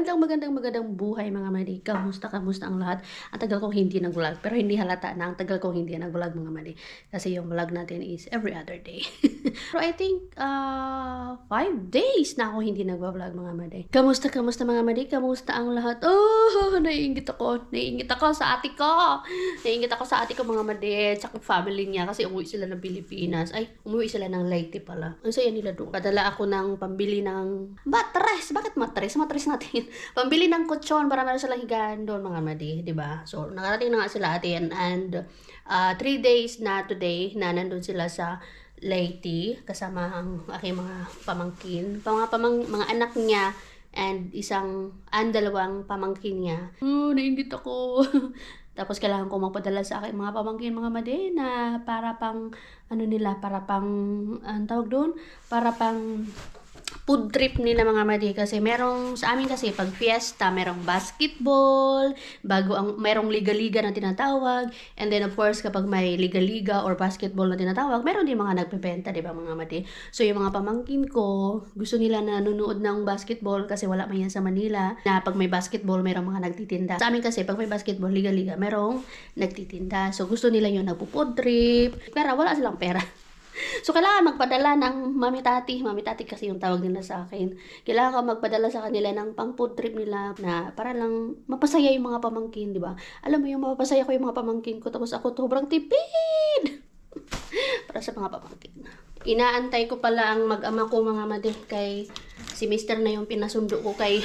Magandang buhay mga madi. Kamusta ang lahat? Ang tagal kong hindi nag-vlog, pero hindi halata na ang tagal kong hindi nag-vlog mga madi. Kasi yung vlog natin is every other day. Pero I think 5 days na ako hindi nag-vlog mga madi. Kamusta mga madi? Kamusta ang lahat? Oh, naiingit ako sa ate ko. Naiingit ako sa ate ko mga madi. Tsaka family niya kasi umuwi sila ng Pilipinas. Ay, umuwi sila ng Leyte pala. Ang saya nila doon. Padala ako ng pambili ng matres. Bakit matres? Matres natin. Pambili ng kutsyon para meron silang higaan doon mga madi, di ba? So, nakarating na nga sila atin and 3 days na today na nandun sila sa Leyte kasama ang aking mga pamangkin, mga anak niya and dalawang pamangkin niya. Oh, nainggit ako. Tapos kailangan ko magpadala sa akin mga pamangkin mga madi na para pang ang tawag doon, para pang food trip nila mga madi kasi sa amin kasi pag fiesta merong basketball, merong liga-liga na tinatawag, and then of course kapag may liga-liga or basketball na tinatawag, meron din mga nagpebenta, di ba mga madi? So yung mga pamangkin ko, gusto nila na nanonood ng basketball kasi wala man yan sa Manila, na pag may basketball merong mga nagtitinda. Sa amin kasi pag may basketball, liga-liga, merong nagtitinda. So gusto nila yung nagpo-food trip, pero wala silang pera. So, kailangan magpadala ng mami tati kasi yung tawag nila sa akin. Kailangan ko magpadala sa kanila ng pang food trip nila na para lang mapasaya yung mga pamangkin, di ba? Alam mo yung mapapasaya ko yung mga pamangkin ko tapos ako sobrang tipid para sa mga pamangkin. Inaantay ko pala ang mag-ama ko mga madi kay si Mr. na yung pinasundo ko kay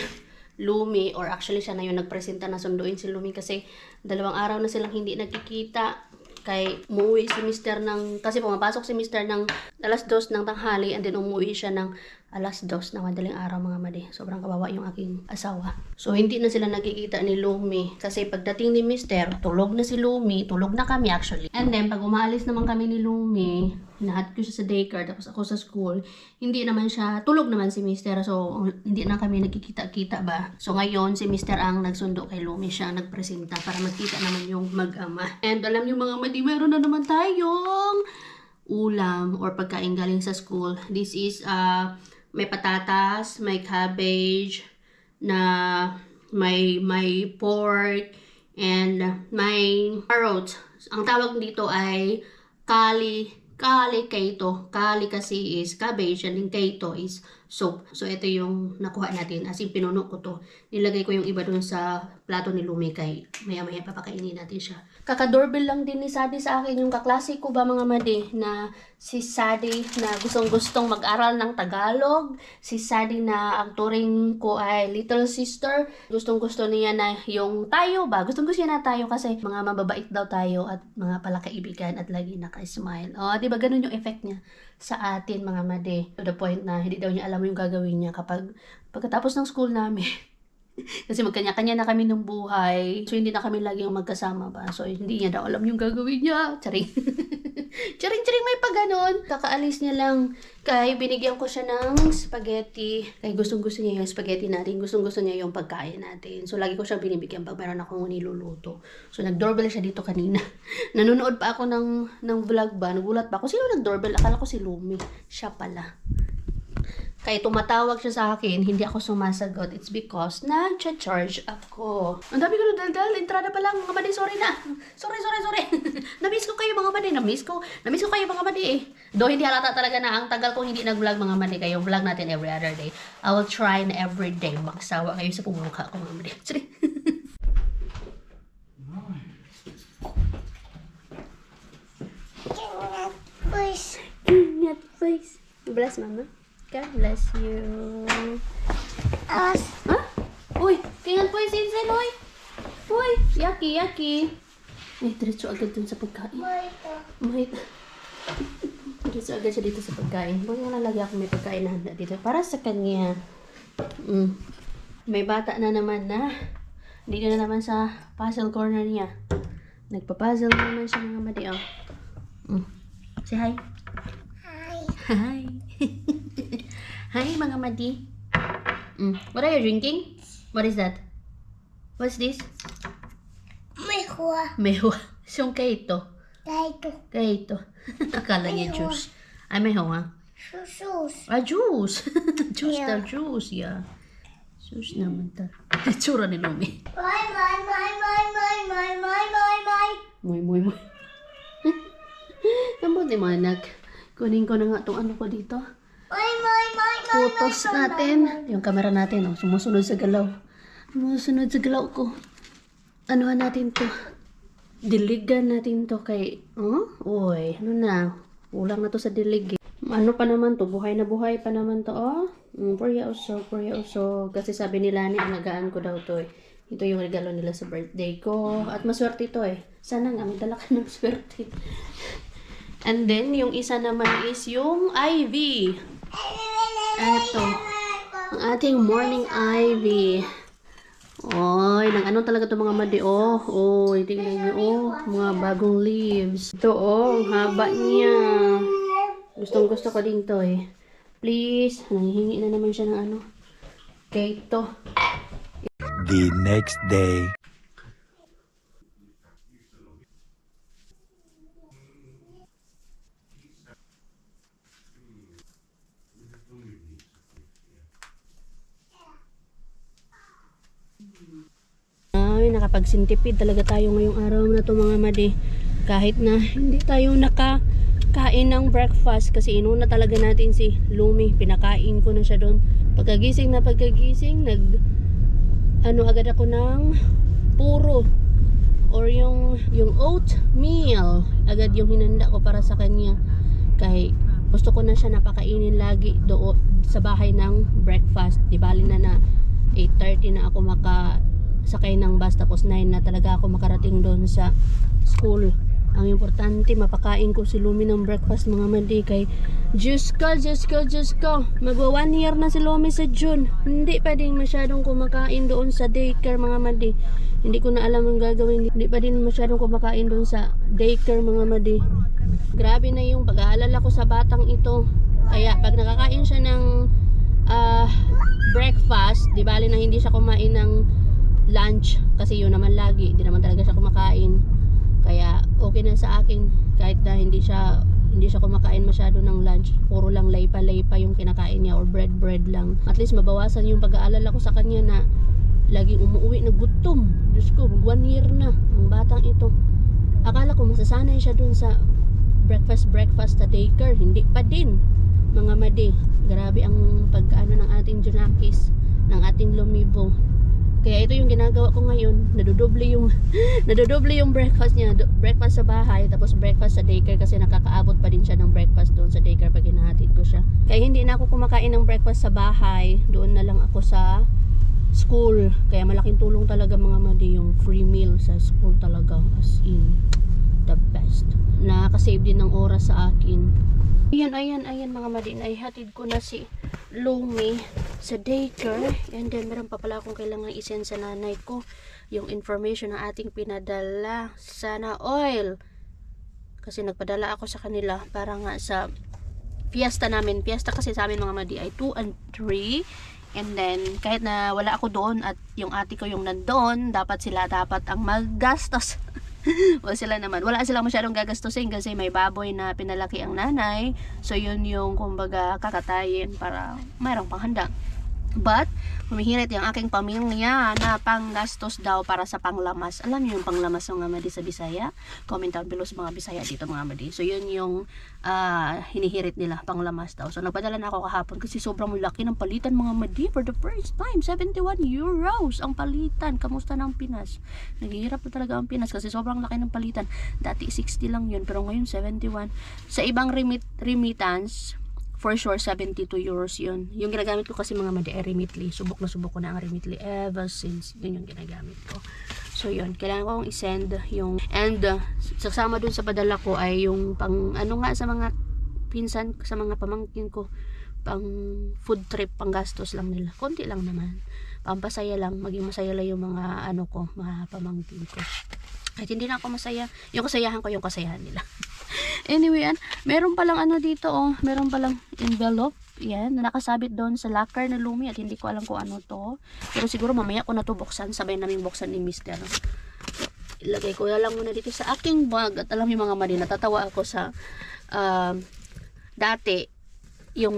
Lumi, or actually siya na yung nagpresenta na sunduin si Lumi kasi 2 araw na silang hindi nagkikita. Kay umuwi si Mr. kasi pumapasok si Mr. ng 2:00 ng tanghali and then umuwi siya ng 2:00 ng madaling araw mga madi. Sobrang kawawa yung aking asawa. So hindi na sila nagkikita ni Lumi kasi pagdating ni Mr. tulog na si Lumi, tulog na kami actually. And then pag umaalis naman kami ni Lumi, hinahat ko siya sa daycare tapos ako sa school, tulog naman si Mr. So hindi na kami nagkikita-kita ba. So ngayon si Mr. ang nagsundo kay Lumi, siya ang nagpresenta para magkita naman yung mag-ama. And alam niyo mga madi, meron na naman tayong ulam or pagkain galing sa school. This is may patatas, may cabbage, na may pork, and may carrots. Ang tawag dito ay kali keito. Kali kasi is cabbage and then keito is soup. So ito yung nakuha natin. As in pinuno ko to. Nilagay ko yung iba dun sa plato ni Lumi kay maya-maya papakainin natin siya. Kaka-doorbell lang din ni Sadi sa akin yung kaklase ko ba mga madi na si Sadi na gustong mag-aral ng Tagalog. Si Sadi na ang turing ko ay little sister. Gustong-gusto niya na yung tayo ba? Gustong-gusto niya na tayo kasi mga mababait daw tayo at mga palakaibigan at lagi naka-smile. O, di ba ganun yung effect niya sa atin mga madi? To the point na hindi daw niya alam yung gagawin niya pagkatapos ng school namin. Kasi magkanya-kanya na kami ng buhay. So, hindi na kami laging magkasama ba. So, hindi niya daw alam yung gagawin niya. Charing. Charing, may pagganon. Kakaalis niya lang. Kay binigyan ko siya ng spaghetti. Kay gustong-gusto niya yung spaghetti natin. Gustong-gusto niya yung pagkain natin. So, lagi ko siya binibigyan pag meron akong niluluto. So, nag-doorbell siya dito kanina. Nanonood pa ako ng vlog ba. Nagulat pa ako. Sino nag-doorbell? Akala ko si Lumi. Siya pala. Kaya tumatawag siya sa akin, hindi ako sumasagot. It's because nag-charge ako. Ang dami ko na daldal. Entrada pa lang mga madi. Sorry na. Sorry. Namiss ko kayo mga madi. Namiss ko kayo mga madi eh. Do hindi halata talaga na ang tagal ko hindi nag-vlog mga madi. Kayo vlog natin every other day. I will try na every day magsawa kayo sa pumukha ko mga madi. Sorry. Ingat, please. Bless mama. God bless you. Ha? Uy, tingnan po yung sinsen, uy. Uy, yaki. Ay, diretso agad dun sa pagkain. Mahit. Diretso agad siya dito sa pagkain. Huwag nga lagi ako may pagkain na handa dito. Para sa kanya. May bata na naman na. Dito na naman sa puzzle corner niya. Nagpa-puzzle naman siya mga madi. Say hi. Hi. Hi mga madi. What are you drinking? What is that? What's this? Mehua. Yung keito. Keito. Akala niya juice. Ay, mehua. Juice. Juice. Juice, yeah. Sus naman ta. Itsura ni Lumi. Moy, moy, moy. Nabuti mo anak. Kunin ko na nga itong ano ko dito. Photos natin. Yung camera natin, oh, sumusunod sa galaw. Sumusunod sa galaw ko. Anuhan natin to. Diligan natin to kay... Uy, ano na. Kulang na to sa dilig. Ano pa naman to? Buhay na buhay pa naman to, oh. Purya uso. Kasi sabi nila ni alagaan ko daw to eh. Ito yung regalo nila sa birthday ko. At maswerte ito eh. Sana nga, magdala ka ng swerte. And then, yung isa naman is yung ivy. Ito. Ang ating morning ivy. Oy, nang ano talaga to mga madi, oh. Oy, tingnan niyo, oh. Mga bagong leaves. Ito, oh. Ang haba niya. Gustong gusto ko din to eh. Please. Nanghihingi na naman siya ng ano. Okay, ito. The next day. Ay, nakapagsintipid talaga tayo ngayong araw na to mga madi. Kahit na hindi tayo nakakain ng breakfast kasi inuna talaga natin si Lumi. Pinakain ko na siya doon. Pagkagising, agad ako ng puro or yung oatmeal. Agad yung hinanda ko para sa kanya. Kaya gusto ko na siya napakainin lagi doon sa bahay ng breakfast. Di bali na 8:30 na ako sakay ng bus, tapos 9 na talaga ako makarating doon sa school. Ang importante, mapakain ko si Lumi ng breakfast mga madi. Kay Diyos ko, magwa 1 year na si Lumi sa June. Hindi pa din masyadong kumakain doon sa daycare mga madi. Hindi ko na alam ang gagawin. Hindi pa din masyadong kumakain doon sa daycare mga madi. Grabe na yung pag-aalala ko sa batang ito. Kaya pag nakakain siya ng breakfast, di bali na hindi siya kumain ng lunch kasi yun naman lagi, di naman talaga siya kumakain. Kaya okay na sa akin kahit na hindi siya kumakain masyado ng lunch. Puro lang laypa yung kinakain niya or bread lang. At least mabawasan yung pag-aalala ko sa kanya na laging umuwi na gutom. Diyos ko, 1 year na ang batang ito. Akala ko masasanay siya dun sa breakfast sa daycare. Hindi pa din mga madi. Grabe ang pagkaano ng ating Junakis, ng ating Lumibo. Kaya ito yung ginagawa ko ngayon, nadodoble yung breakfast niya, breakfast sa bahay, tapos breakfast sa daycare kasi nakakaabot pa din siya ng breakfast doon sa daycare pag hinahatid ko siya. Kaya hindi na ako kumakain ng breakfast sa bahay, doon na lang ako sa school. Kaya malaking tulong talaga mga madi yung free meal sa school talaga, as in the best. Nakaka-save din ng oras sa akin. Ayan mga madi, naihatid ko na si Lumi sa daycare. And then meron pa pala akong kailangan isend sa nanay ko yung information na ating pinadala. Sana oil, kasi nagpadala ako sa kanila para nga sa fiesta namin. Fiesta kasi sa amin mga madi ay 2 and 3. And then kahit na wala ako doon at yung ate ko yung nandoon, dapat ang maggastos. Wala silang masyadong gagastusin kasi may baboy na pinalaki ang nanay. So yun yung kumbaga kakatayin para mayroong panghanda. But humihirit yung aking pamilya na panggastos daw para sa panglamas. Alam niyo yung panglamas ng mga madi sa Bisaya? Comment down below sa mga Bisaya dito mga madi. So yun yung hinihirit nila, panglamas daw. So nagpadala na ako kahapon kasi sobrang laki ng palitan mga madi. For the first time, 71 euros ang palitan. Kamusta ng Pinas? Naghihirap na talaga ang Pinas kasi sobrang laki ng palitan. Dati 60 lang yun, pero ngayon 71. Sa ibang remittance, for sure 72 euros yun. Yung ginagamit ko kasi mga madi ay Remitly. Subok ko na ang Remitly ever since. Yun yung ginagamit ko. So yun, kailangan kong isend yung, and sasama dun sa padala ko ay yung pang ano nga sa mga pinsan, sa mga pamangkin ko, pang food trip, pang gastos lang nila. Konti lang naman. Pampasaya lang, maging masaya lang yung mga ano ko, mga pamangkin ko. Kahit hindi na ako masaya, yung kasayahan ko, yung kasayahan nila. Anyway, meron palang ano dito, oh. Meron palang envelope. Yan, na nakasabit doon sa locker na Lumi at hindi ko alam kung ano to. Pero siguro mamaya ko na to buksan. Sabay namin buksan ni Mr. Ilagay ko na lang muna dito sa aking bag. At alam yung mga mali, natatawa ako sa dati. yung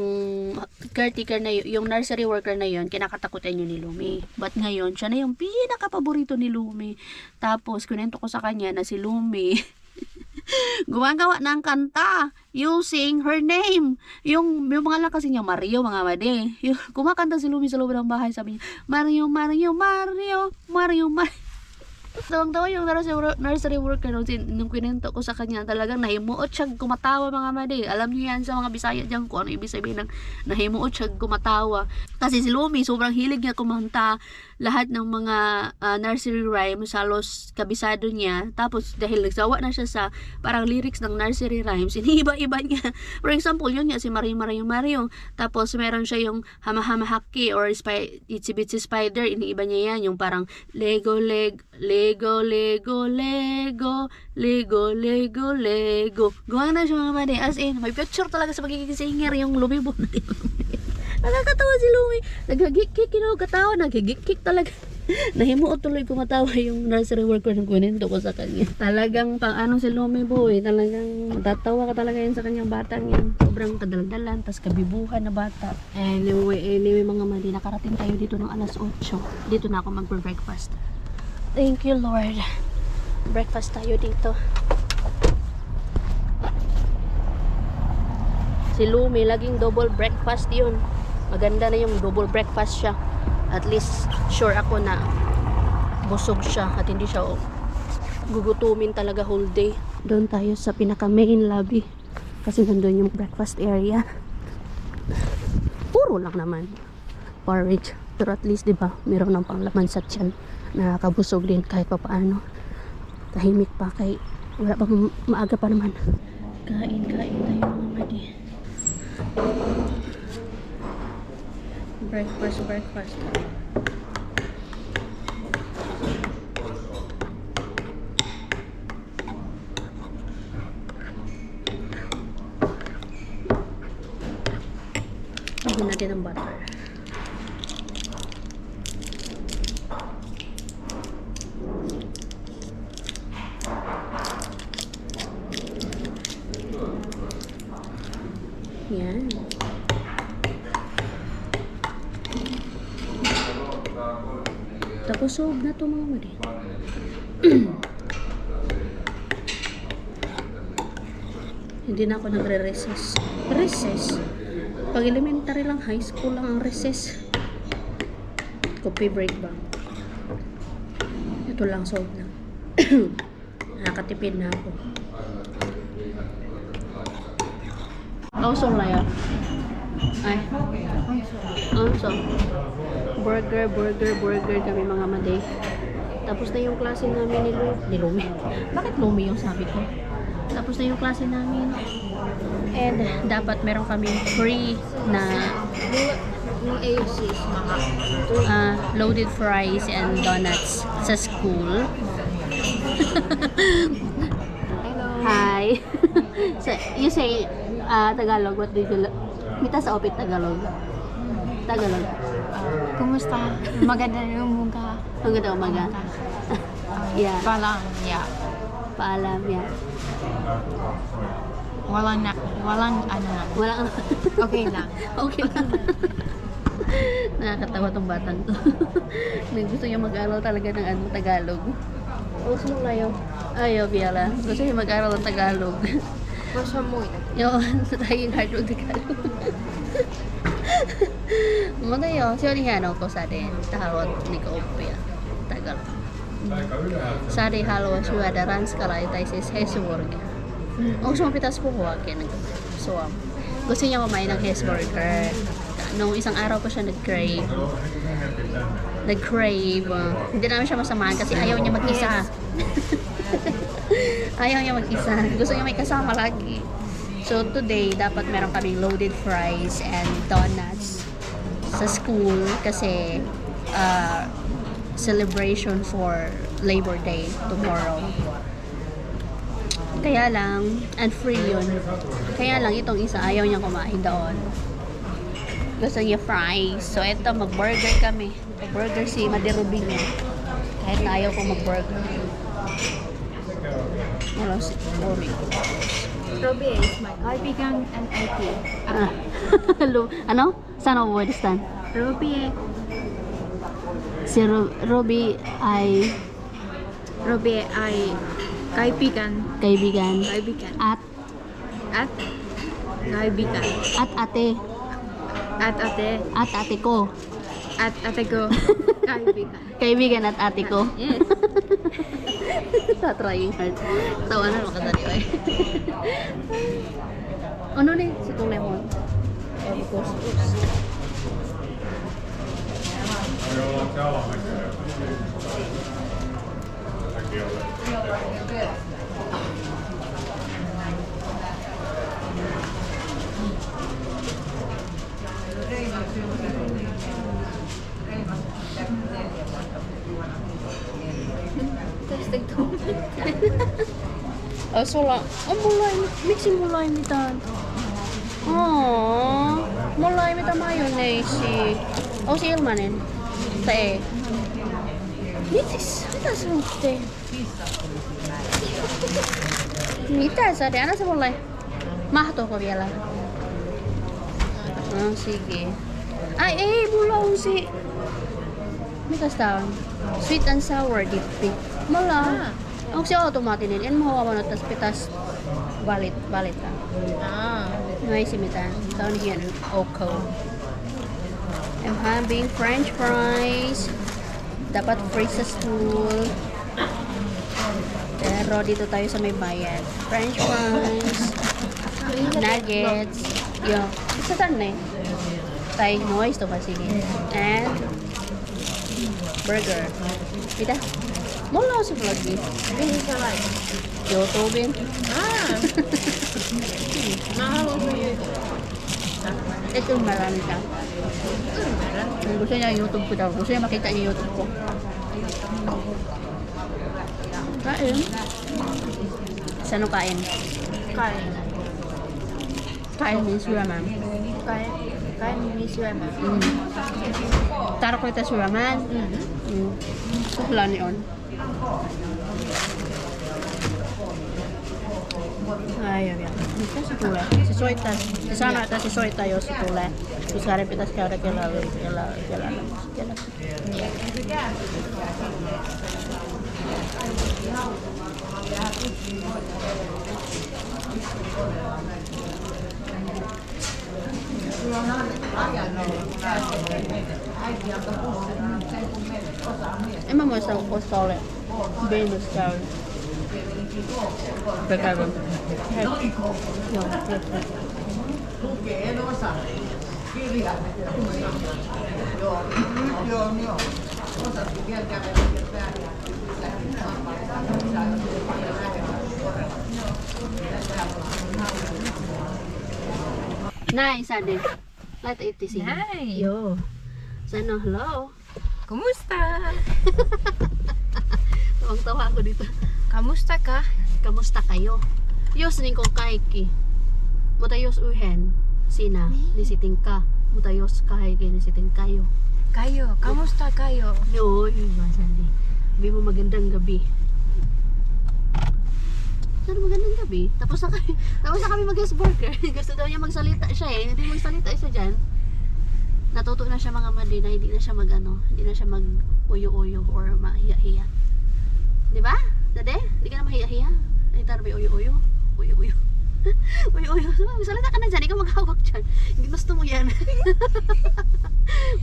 caretaker na yung nursery worker na yun, kinakatakutan yun ni Lumi. But ngayon, siya na yung pinaka-paborito ni Lumi. Tapos, kunento ko sa kanya na si Lumi, gumagawa ng kanta using her name. Yung mga lang kasi niya, Mario, mga madi. Yung, kumakanta si Lumi sa loob ng bahay, sabi niya, Mario, Mario, Mario, Mario, Mario. Tawang-tawa yung nursery worker nung kinento ko sa kanya, talagang nahimuot siya kumatawa, mga madi. Alam niyo yan sa mga Bisaya dyan kung ano ibig sabihin ng nahimuot siya kumatawa. Kasi si Lumi, sobrang hilig niya kumanta lahat ng mga nursery rhymes, halos kabisado niya. Tapos dahil nagsawa na siya sa parang lyrics ng nursery rhymes, iniiba-iba niya. For example, yun nga si Mario, Mario, Mario. Tapos meron siya yung Hama-Hama Haki or Itsy Bitsy Spider, iniiba niya yan. Yung parang Lego, Lego, Lego, Lego, Lego, Lego, Lego. Gawa na siya, mga mali. As in, may picture talaga sa pagiging singer yung lumibot na nakakatawa si Lumi. Nagagik-kik, katawa. Nagagik-kik talaga. Nahimuot tuloy kumatawa yung nursery worker ng kunento ko sa kanya. Talagang pang ano si Lumi boy. Talagang matatawa ka talaga yan sa kanyang batang yan. Sobrang kadaldalan, tas kabibuhan na bata. Anyway mga mali, nakarating tayo dito ng alas 8. Dito na ako mag-breakfast. Thank you, Lord. Breakfast tayo dito. Si Lumi, laging double breakfast yun. Maganda na yung double breakfast siya. At least, sure ako na busog siya at hindi siya gugutumin talaga whole day. Doon tayo sa pinaka main lobby. Kasi nandun yung breakfast area. Puro lang naman. Porridge. Pero at least, diba, meron ng panglaman sa tiyan. Nakakabusog din kahit pa paano. Tahimik pa kay wala pa, maaga pa naman. Kain tayo mga madi. Breakfast. Lagyan natin ng butter. Yan. Tapos sob na to mga mali. Hindi na ako nagre-recess. Recess? Pag elementary lang, high school lang ang recess. Coffee break ba? Ito lang sob na. Nakakatipid na ako. Also na yan. Ay. Also. Burger kami mga maday. Tapos na yung klase namin ni Lumi. Bakit Lumi yung sabi ko? Tapos na yung klase namin. And dapat meron kami free na loaded fries and donuts sa school. Hi. So, you say Tagalog, what did you Mita sa opit Tagalog. Kumusta? Maganda yung mukha. Maganda umaga. Yeah. Paalam, yeah. Paalam, yeah. Walang ano. Okay lang. Okay lang. Nakakatawa tong batang to. Gusto niya mag-aral talaga ng Tagalog. Gusto mo layo? Ayaw, Biala. Gusto niya mag-aral ng Tagalog. Gusto mo Yung trying hard ng Tagalog. Madayo, siya ni Hano ko sa din. Tahalot ni Kaupia. Tagal. Sa di halo siya daran skala itay sis Hesburg. Ang sumapitas po ko akin. So, gusto niya kumain ng Hesburger. Nung isang araw ko siya nag-crave. Hindi namin siya masamahan kasi ayaw niya mag-isa. Ayaw niya mag-isa. Gusto niya may kasama lagi. So today, dapat meron kaming loaded fries and donuts sa school kasi celebration for Labor Day tomorrow. Kaya lang, and free yun. Kaya lang, itong isa, ayaw niya kumain doon. Gusto niya fries. So eto, mag-burger kami. Mag-burger si Madirubing niya. Kahit na ayaw ko mag-burger. Wala si Rory. Robbie is my kaibigan and IT. Ano? Saan ako pwedestan? Ruby. Si Ruby ay Ruby ay kaibigan. kaibigan. Kaibigan. At Kaibigan. ate. At ate. At ate ko. At ate ko. Kaibigan. Kaibigan at ate ko. Yes. Sa trying hard. Tawanan mo ka dali, oy. Ano ni si itong lemon? Testing to. Sola. Mulai. Mixing mulai mitan. Mulai mita mayonnaise si. Si Ilmanen. Tae. Mitis. Mitä se on tee? Mitä sä teet? Anna se mulle. Mahtooko vielä? No, sige. Ai ei, mulla on si... Mitäs tää on? Sweet and sour dippi. Mulla on. Onko se automaattinen? En mä huomannut, että tässä pitäisi valita. No ei se mitään. Tää on hieno. Okay. I'm having french fries. Dapat free sa stool. Pero dito tayo sa may bayad. French fries. Nuggets. Yo. Isa tan na eh. Tayo noise to ba? Sige. And burger. Kita. Mula ako sa vlog eh. Hindi ka lang. YouTube. Mahal mo yun. Ito marami ka. Gusto niya YouTube ko daw. Gusto niya makita niya YouTube ko. Kain. Saan o kain? Kain. Kain means ramen. Kain miss ramen. Taro ko ito sa ramen. Wala ni on. Ayaw yan. Ito si Tule. Si Soita. Si sana ito si Soita yo si Tule. Si Sarip ito si Kara kila. Emma muista ostaa ole Venus käy. Pekaivan. Joo, Näin, Sade. Laita itti siihen. Näin. Joo. Sano hello. Kumusta? Tawang-tawa ako dito. Kamusta ka? Kamusta kayo? Jos niin kuin kaikki. Mutta jos yhden sinä, niin sitten ka. Mutta jos kaikki, niin sitten kayo. Kayo. Kamusta kayo? Joo, hyvä Sandy. Sabi mo magandang gabi. Ano magandang gabi? Tapos na kami mag-burger. Gusto daw niya magsalita siya eh. Hindi magsalita siya dyan. Natuto na siya mga mali na hindi na siya hindi na siya mag-uyo-uyo or mahiya-hiya. Di ba? Dade? Hindi ka na mahiya-hiya? Ay, tarbi, uyo-uyo. Uyo-uyo. Uyo-uyo. Salita ka na dyan. Ikaw maghawak dyan. Gusto mo yan.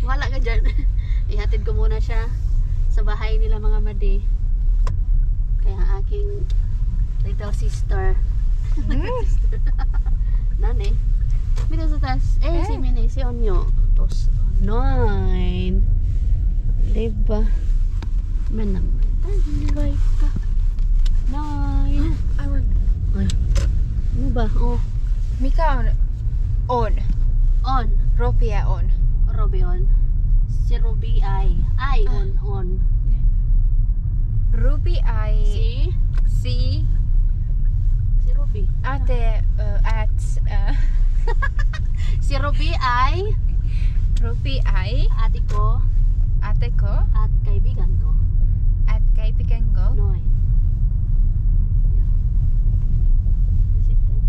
Wala ka dyan. Ihatid ko muna siya sa bahay nila mga madi. Kaya ang aking little sister. Nane. Mira sa taas. Si Mini, si Onyo. Tos. 9. Diba? Manang. Tanilay ka. 9. I will... Ay. Ano ba? Oh. Mika on. On. Ropia on. Robi on. Si Ruby ay. Ay on. Ruby ay... Si Ruby. Ate at... Si Ruby ay Ruby ay... ate ko Ate ko. at kaibigan ko. At kaibigan ko. Noy. Yeah. Is it then?